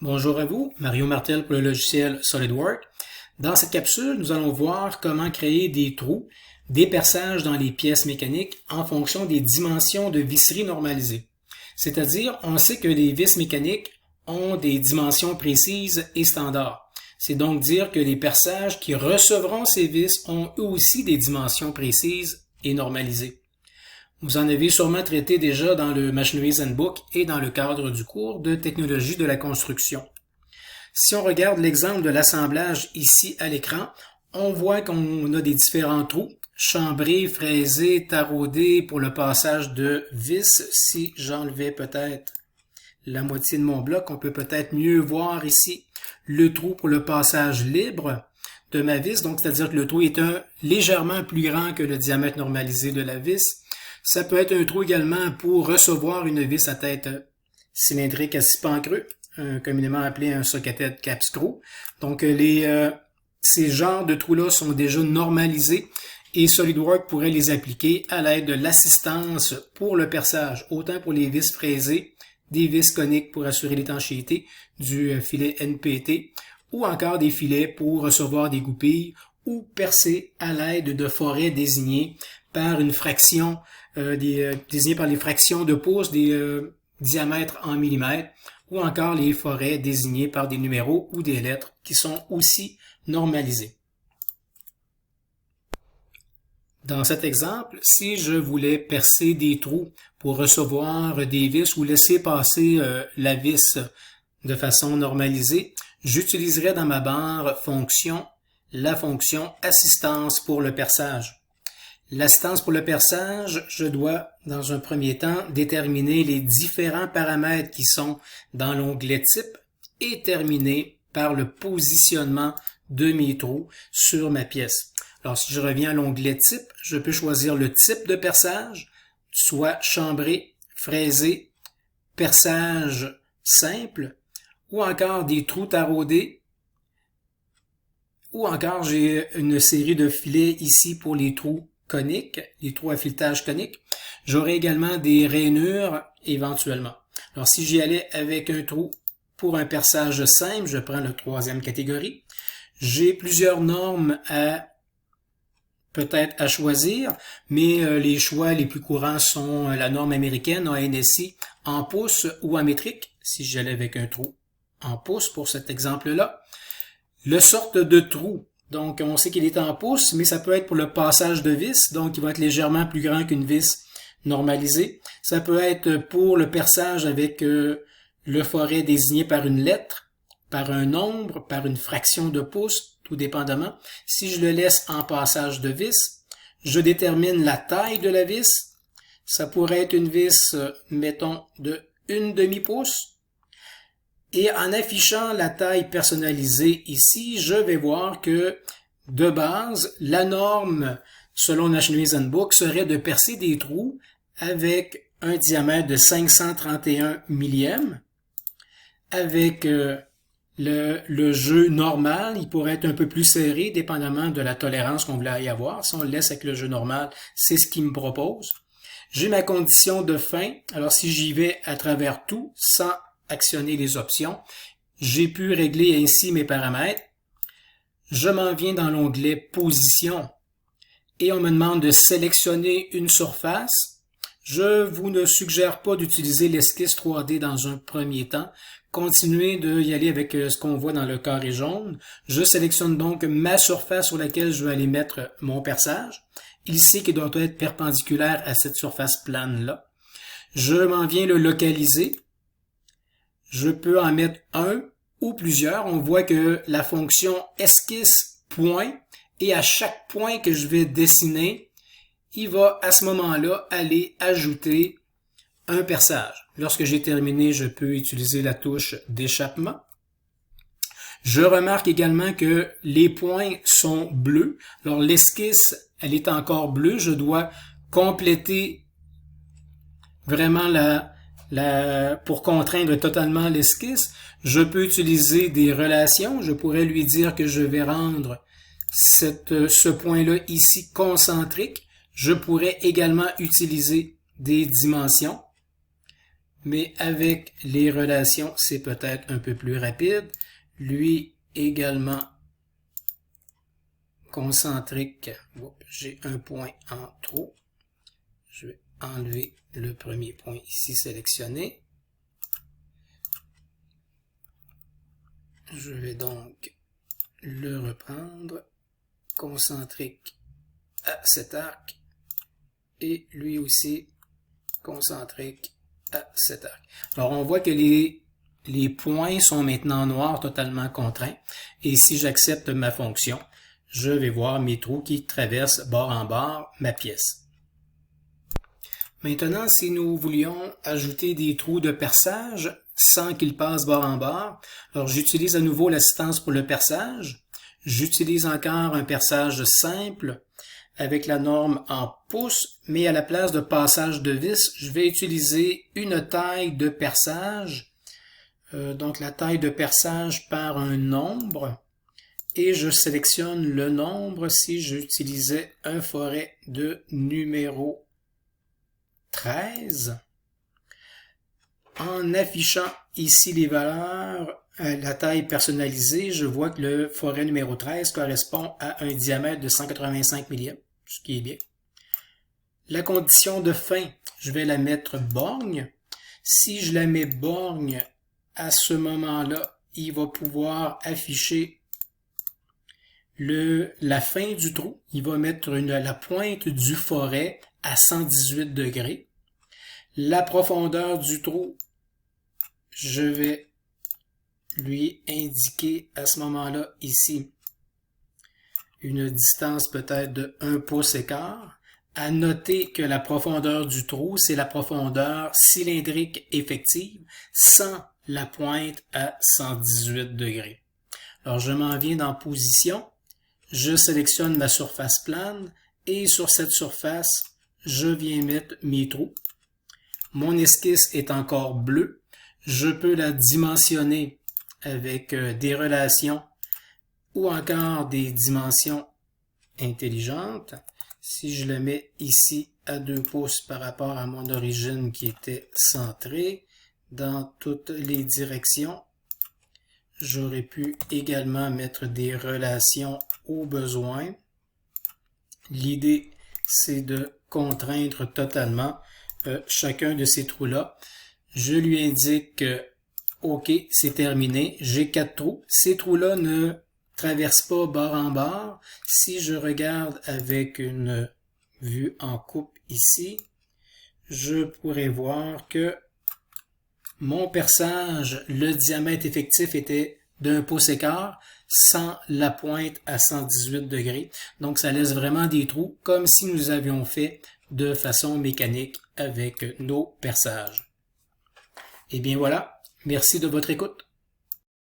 Bonjour à vous, Mario Martel pour le logiciel SolidWorks. Dans cette capsule, nous allons voir comment créer des trous, des perçages dans les pièces mécaniques en fonction des dimensions de visserie normalisées. C'est-à-dire, on sait que les vis mécaniques ont des dimensions précises et standards. C'est donc dire que les perçages qui recevront ces vis ont eux aussi des dimensions précises et normalisées. Vous en avez sûrement traité déjà dans le Machineries Handbook et dans le cadre du cours de technologie de la construction. Si on regarde l'exemple de l'assemblage ici à l'écran, on voit qu'on a des différents trous, chambrés, fraisés, taraudés pour le passage de vis. Si j'enlevais peut-être la moitié de mon bloc, on peut peut-être mieux voir ici le trou pour le passage libre de ma vis. Donc, c'est-à-dire que le trou est légèrement plus grand que le diamètre normalisé de la vis. Ça peut être un trou également pour recevoir une vis à tête cylindrique à 6 pans creux, communément appelé un socketed cap screw. Donc ces genres de trous-là sont déjà normalisés et SolidWorks pourrait les appliquer à l'aide de l'assistance pour le perçage, autant pour les vis fraisées, des vis coniques pour assurer l'étanchéité, du filet NPT, ou encore des filets pour recevoir des goupilles ou percer à l'aide de forêts désignées par une fraction désignées par les fractions de pouces des diamètres en millimètres, ou encore les forêts désignées par des numéros ou des lettres qui sont aussi normalisées. Dans cet exemple, si je voulais percer des trous pour recevoir des vis ou laisser passer la vis de façon normalisée, j'utiliserai dans ma barre fonction la fonction assistance pour le perçage. L'assistance pour le perçage, je dois, dans un premier temps, déterminer les différents paramètres qui sont dans l'onglet type et terminer par le positionnement de mes trous sur ma pièce. Alors, si je reviens à l'onglet type, je peux choisir le type de perçage, soit chambré, fraisé, perçage simple, ou encore des trous taraudés, ou encore j'ai une série de filets ici pour les trous coniques, les trous à filetage conique. J'aurai également des rainures éventuellement. Alors si j'y allais avec un trou pour un perçage simple, je prends la troisième catégorie. J'ai plusieurs normes peut-être à choisir, mais les choix les plus courants sont la norme américaine ANSI en pouces ou en métrique, si j'allais avec un trou en pouces pour cet exemple-là. Le sorte de trou, donc on sait qu'il est en pouces, mais ça peut être pour le passage de vis, donc il va être légèrement plus grand qu'une vis normalisée. Ça peut être pour le perçage avec le forêt désigné par une lettre, par un nombre, par une fraction de pouce, tout dépendamment. Si je le laisse en passage de vis, je détermine la taille de la vis. Ça pourrait être une vis, mettons, de 1/2 pouce. Et en affichant la taille personnalisée ici, je vais voir que, de base, la norme, selon Machineries Handbook, serait de percer des trous avec un diamètre de 531 millièmes. Avec le jeu normal, il pourrait être un peu plus serré, dépendamment de la tolérance qu'on voulait y avoir. Si on le laisse avec le jeu normal, c'est ce qu'il me propose. J'ai ma condition de fin. Alors, si j'y vais à travers tout, sans actionner les options, j'ai pu régler ainsi mes paramètres. Je m'en viens dans l'onglet position et on me demande de sélectionner une surface. Je vous ne suggère pas d'utiliser l'esquisse 3D dans un premier temps. Continuez de y aller avec ce qu'on voit dans le carré jaune. Je sélectionne donc ma surface sur laquelle je vais aller mettre mon perçage. Il sait qu'il doit être perpendiculaire à cette surface plane-là. Je m'en viens le localiser. Je peux en mettre un ou plusieurs. On voit que la fonction esquisse point et à chaque point que je vais dessiner, il va à ce moment-là aller ajouter un perçage. Lorsque j'ai terminé, je peux utiliser la touche d'échappement. Je remarque également que les points sont bleus. Alors l'esquisse, elle est encore bleue. Je dois compléter vraiment pour contraindre totalement l'esquisse. Je peux utiliser des relations. Je pourrais lui dire que je vais rendre ce point-là ici concentrique. Je pourrais également utiliser des dimensions. mais avec les relations, c'est peut-être un peu plus rapide. Lui également concentrique. J'ai un point en trop. Je vais enlever le premier point ici sélectionné. Je vais donc le reprendre. Concentrique à cet arc. Et lui aussi concentrique à cet arc. Alors on voit que les points sont maintenant noirs, totalement contraints. Et si j'accepte ma fonction, je vais voir mes trous qui traversent bord en bord ma pièce. Maintenant, si nous voulions ajouter des trous de perçage sans qu'ils passent bord en bord, alors j'utilise à nouveau l'assistance pour le perçage. J'utilise encore un perçage simple avec la norme en pouces, mais à la place de passage de vis, je vais utiliser une taille de perçage. Donc la taille de perçage par un nombre. Et je sélectionne le nombre si j'utilisais un forêt de numéro 13. En affichant ici les valeurs, la taille personnalisée, je vois que le forêt numéro 13 correspond à un diamètre de 185 mm, ce qui est bien. La condition de fin, je vais la mettre borgne. Si je la mets borgne, à ce moment-là, il va pouvoir afficher la fin du trou. Il va mettre la pointe du forêt à 118 degrés. La profondeur du trou, je vais lui indiquer à ce moment-là ici une distance peut-être de 1 pouce et quart. À noter que la profondeur du trou, c'est la profondeur cylindrique effective sans la pointe à 118 degrés. Alors je m'en viens dans position, je sélectionne ma surface plane et sur cette surface, je viens mettre mes trous. Mon esquisse est encore bleue. Je peux la dimensionner avec des relations ou encore des dimensions intelligentes. Si je le mets ici à 2 pouces par rapport à mon origine qui était centrée dans toutes les directions, j'aurais pu également mettre des relations au besoin. L'idée, c'est de contraindre totalement chacun de ces trous-là. Je lui indique OK, c'est terminé. J'ai 4 trous. Ces trous-là ne traversent pas bord en bord. Si je regarde avec une vue en coupe ici, je pourrais voir que mon perçage, le diamètre effectif était d'1 pouce et quart sans la pointe à 118 degrés. Donc ça laisse vraiment des trous comme si nous avions fait de façon mécanique avec nos perçages. Et bien voilà, merci de votre écoute.